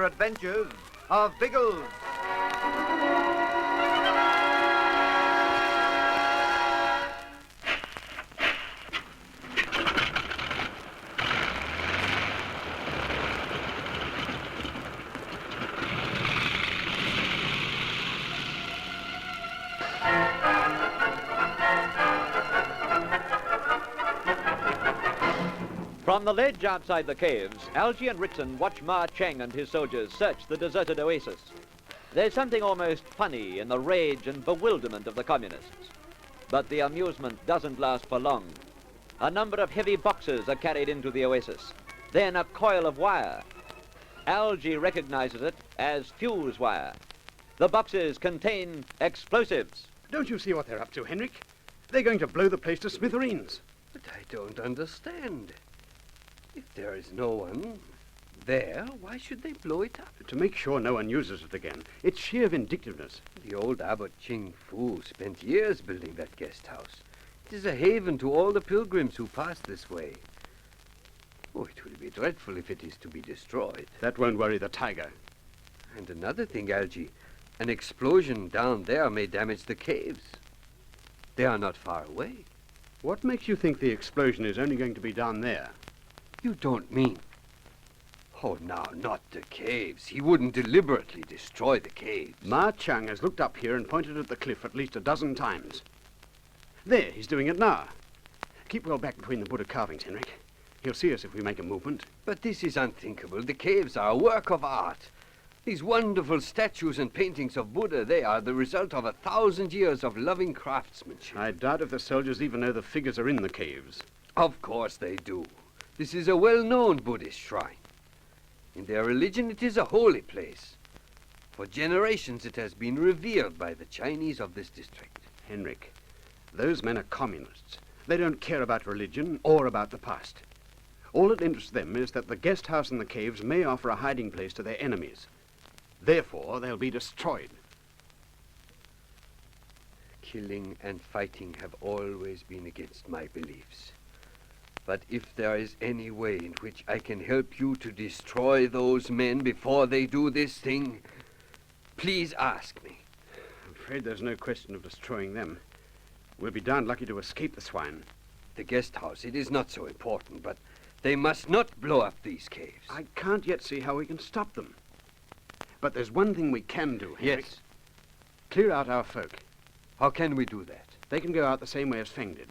further adventures of Biggles. From the ledge outside the caves, Algy and Ritson watch Ma Cheng and his soldiers search the deserted oasis. There's something almost funny in the rage and bewilderment of the communists. But the amusement doesn't last for long. A number of heavy boxes are carried into the oasis. Then a coil of wire. Algy recognizes it as fuse wire. The boxes contain explosives. Don't you see what they're up to, Henrik? They're going to blow the place to smithereens. But I don't understand. If there is no one there, why should they blow it up? To make sure no one uses it again. It's sheer vindictiveness. The old Abbot Ching Fu spent years building that guest house. It is a haven to all the pilgrims who pass this way. Oh, it will be dreadful if it is to be destroyed. That won't worry the tiger. And another thing, Algy, an explosion down there may damage the caves. They are not far away. What makes you think the explosion is only going to be down there? You don't mean... Oh, now, not the caves. He wouldn't deliberately destroy the caves. Ma Cheng has looked up here and pointed at the cliff at least a dozen times. There, he's doing it now. Keep well back between the Buddha carvings, Henrik. He'll see us if we make a movement. But this is unthinkable. The caves are a work of art. These wonderful statues and paintings of Buddha, they are the result of 1,000 years of loving craftsmanship. I doubt if the soldiers even know the figures are in the caves. Of course they do. This is a well-known Buddhist shrine. In their religion, it is a holy place. For generations, it has been revered by the Chinese of this district. Henrik, those men are communists. They don't care about religion or about the past. All that interests them is that the guest house and the caves may offer a hiding place to their enemies. Therefore, they'll be destroyed. Killing and fighting have always been against my beliefs. But if there is any way in which I can help you to destroy those men before they do this thing, please ask me. I'm afraid there's no question of destroying them. We'll be darned lucky to escape the swine. The guest house, it is not so important, but they must not blow up these caves. I can't yet see how we can stop them. But there's one thing we can do, Henrik. Yes. Clear out our folk. How can we do that? They can go out the same way as Feng did.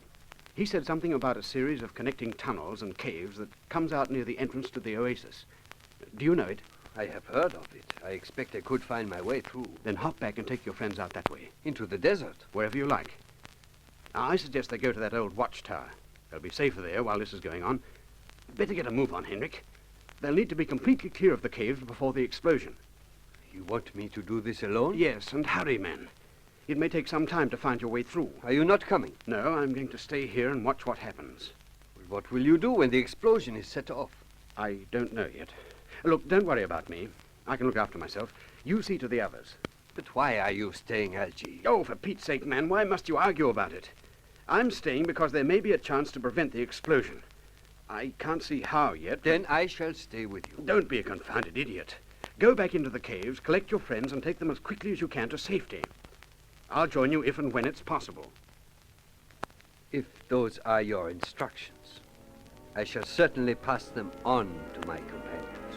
He said something about a series of connecting tunnels and caves that comes out near the entrance to the oasis. Do you know it? I have heard of it. I expect I could find my way through. Then hop back and take your friends out that way. Into the desert? Wherever you like. Now, I suggest they go to that old watchtower. They'll be safer there while this is going on. Better get a move on, Henrik. They'll need to be completely clear of the caves before the explosion. You want me to do this alone? Yes, and hurry, men. It may take some time to find your way through. Are you not coming? No, I'm going to stay here and watch what happens. Well, what will you do when the explosion is set off? I don't know yet. Look, don't worry about me. I can look after myself. You see to the others. But why are you staying, Algy? Oh, for Pete's sake, man, why must you argue about it? I'm staying because there may be a chance to prevent the explosion. I can't see how yet. Then I shall stay with you. Don't be a confounded idiot. Go back into the caves, collect your friends, and take them as quickly as you can to safety. I'll join you if and when it's possible. If those are your instructions, I shall certainly pass them on to my companions.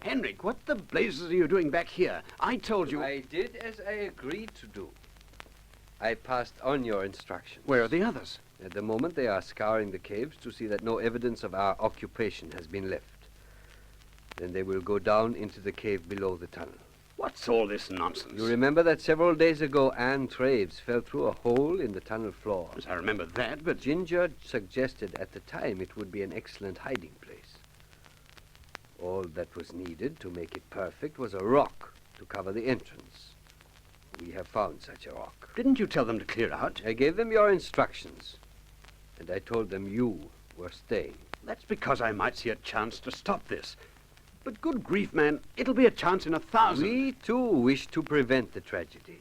Henrik, what the blazes are you doing back here? I told you... I did as I agreed to do. I passed on your instructions. Where are the others? At the moment, they are scouring the caves to see that no evidence of our occupation has been left. Then they will go down into the cave below the tunnel. What's all this nonsense? You remember that several days ago Anne Traves fell through a hole in the tunnel floor? Yes, I remember that, but... Ginger suggested at the time it would be an excellent hiding place. All that was needed to make it perfect was a rock to cover the entrance. We have found such a rock. Didn't you tell them to clear out? I gave them your instructions, and I told them you were staying. That's because I might see a chance to stop this. But good grief, man, it'll be a chance in 1,000. We, too, wish to prevent the tragedy.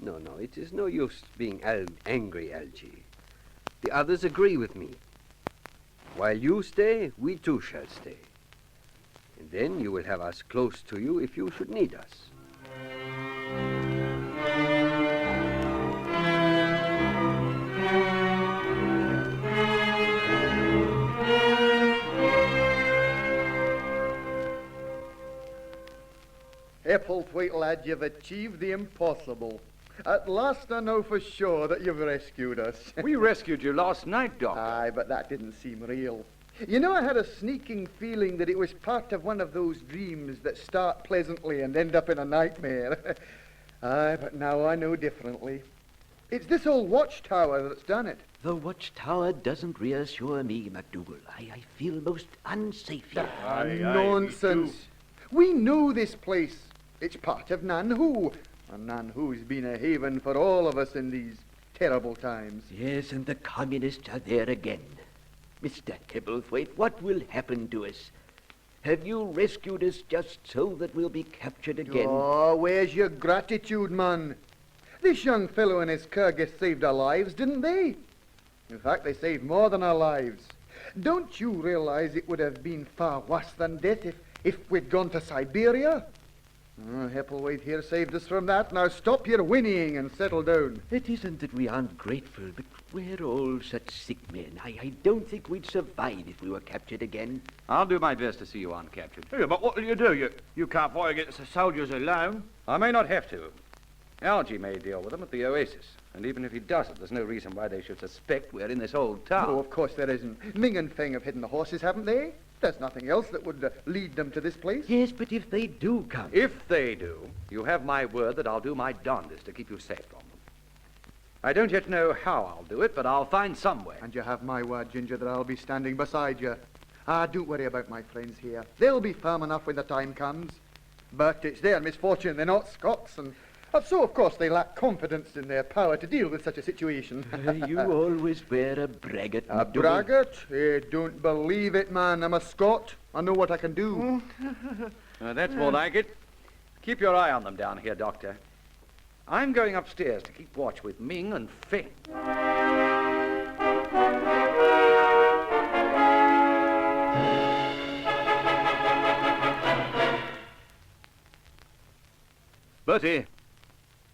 No, it is no use being angry, Algy. The others agree with me. While you stay, we too shall stay. And then you will have us close to you if you should need us. Epplethwaite, lad, you've achieved the impossible. At last I know for sure that you've rescued us. We rescued you last night, Doctor. Aye, but that didn't seem real. You know, I had a sneaking feeling that it was part of one of those dreams that start pleasantly and end up in a nightmare. Aye, but now I know differently. It's this old watchtower that's done it. The watchtower doesn't reassure me, MacDougall. I feel most unsafe here. Nonsense. We know this place. It's part of Nanhu. And Nanhu's been a haven for all of us in these terrible times. Yes, and the communists are there again. Mr. Epplethwaite, what will happen to us? Have you rescued us just so that we'll be captured again? Oh, where's your gratitude, man? This young fellow and his Kyrgyz saved our lives, didn't they? In fact, they saved more than our lives. Don't you realize it would have been far worse than death if we'd gone to Siberia? Oh, Epplethwaite here saved us from that. Now stop your whinnying and settle down. It isn't that we aren't grateful, but we're all such sick men. I don't think we'd survive if we were captured again. I'll do my best to see you uncaptured. Yeah, but what will you do? You can't fight against the soldiers alone. I may not have to. Algy may deal with them at the Oasis. And even if he doesn't, there's no reason why they should suspect we're in this old town. Oh, of course there isn't. Ming and Feng have hidden the horses, haven't they? There's nothing else that would lead them to this place. Yes, but if they do come... If they do, you have my word that I'll do my darndest to keep you safe from them. I don't yet know how I'll do it, but I'll find some way. And you have my word, Ginger, that I'll be standing beside you. Don't worry about my friends here. They'll be firm enough when the time comes. But it's their misfortune, they're not Scots, and so, of course, they lack confidence in their power to deal with such a situation. You always wear a braggart. A braggart? Don't believe it, man. I'm a Scot. I know what I can do. That's more like it. Keep your eye on them down here, Doctor. I'm going upstairs to keep watch with Ming and Feng.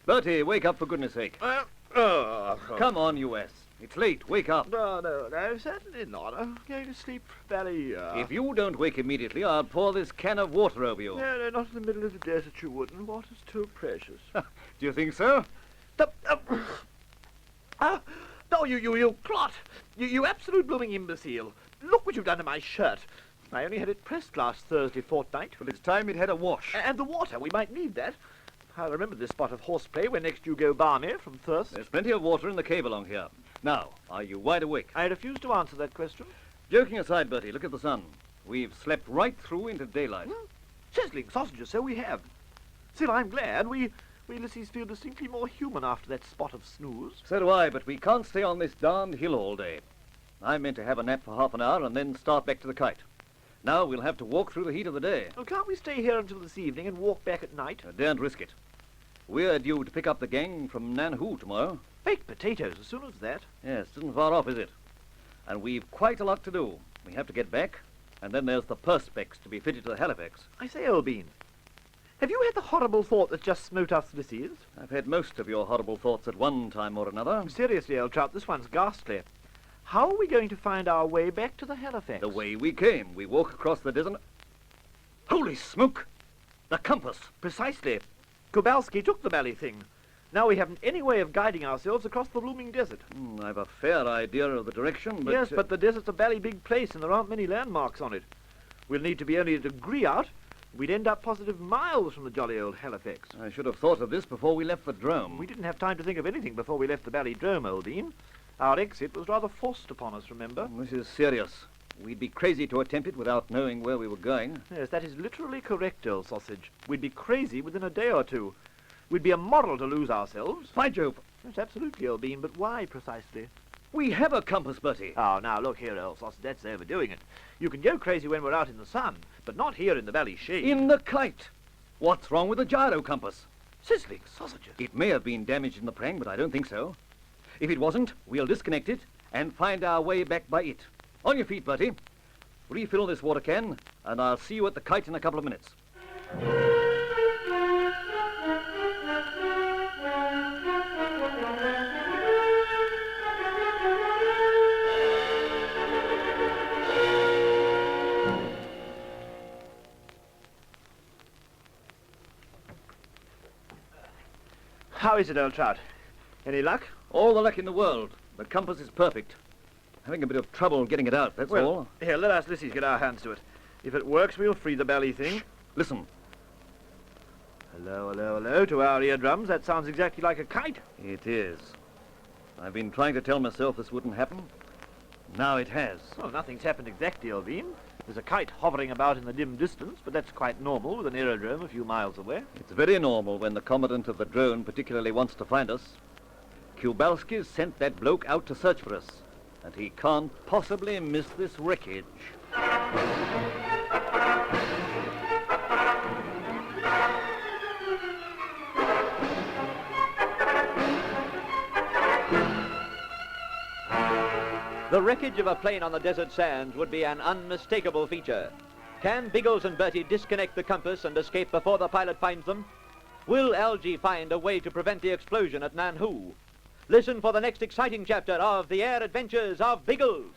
Bertie, wake up for goodness sake. Come on, U.S. It's late. Wake up. No, certainly not. I'm going to sleep very... If you don't wake immediately, I'll pour this can of water over you. No, not in the middle of the desert you wouldn't. Water's too precious. Do you think so? No, you clot. You absolute blooming imbecile. Look what you've done to my shirt. I only had it pressed last Thursday fortnight. Well, it's time it had a wash. And the water, we might need that. I'll remember this spot of horseplay when next you go balmy from thirst. There's plenty of water in the cave along here. Now, are you wide awake? I refuse to answer that question. Joking aside, Bertie, look at the sun. We've slept right through into daylight. Sizzling sausages, so we have. Still, I'm glad. We Ulysses feel distinctly more human after that spot of snooze. So do I, but we can't stay on this darned hill all day. I meant to have a nap for half an hour and then start back to the kite. Now we'll have to walk through the heat of the day. Well, can't we stay here until this evening and walk back at night? I daren't risk it. We're due to pick up the gang from Nanhu tomorrow. Baked potatoes as soon as that. Yes, it isn't far off, is it? And we've quite a lot to do. We have to get back, and then there's the perspex to be fitted to the Halifax. I say, old bean, have you had the horrible thought that just smote us Ulysses? I've had most of your horrible thoughts at one time or another. Seriously, old chap, this one's ghastly. How are we going to find our way back to the Halifax? The way we came. We walk across the desert. Holy smoke! The compass! Precisely. Kowalski took the bally thing. Now we haven't any way of guiding ourselves across the blooming desert. I've a fair idea of the direction, but... Yes, but the desert's a bally big place and there aren't many landmarks on it. We'll need to be only a degree out. We'd end up positive miles from the jolly old Halifax. I should have thought of this before we left the drome. We didn't have time to think of anything before we left the bally drome, old bean. Our exit was rather forced upon us, remember? This is serious. We'd be crazy to attempt it without knowing where we were going. Yes, that is literally correct, old sausage. We'd be crazy within a day or two. We'd be a model to lose ourselves. By Jove. Yes, absolutely, old bean, but why precisely? We have a compass, Bertie. Oh, now, look here, old sausage, that's overdoing it. You can go crazy when we're out in the sun, but not here in the valley shade. In the kite. What's wrong with the gyro compass? Sizzling sausages. It may have been damaged in the prang, but I don't think so. If it wasn't, we'll disconnect it and find our way back by it. On your feet, Bertie. Refill this water can, and I'll see you at the kite in a couple of minutes. How is it, old trout? Any luck? All the luck in the world. The compass is perfect. Having a bit of trouble getting it out, that's all. Here, let us lissies get our hands to it. If it works, we'll free the belly thing. Listen. Hello, hello, hello to our eardrums. That sounds exactly like a kite. It is. I've been trying to tell myself this wouldn't happen. Now it has. Well, nothing's happened exactly, Elvine. There's a kite hovering about in the dim distance, but that's quite normal with an aerodrome a few miles away. It's very normal when the commandant of the drone particularly wants to find us. Kowalski's sent that bloke out to search for us, and he can't possibly miss this wreckage. The wreckage of a plane on the desert sands would be an unmistakable feature. Can Biggles and Bertie disconnect the compass and escape before the pilot finds them? Will Algy find a way to prevent the explosion at Nanhu? Listen for the next exciting chapter of The Air Adventures of Biggles.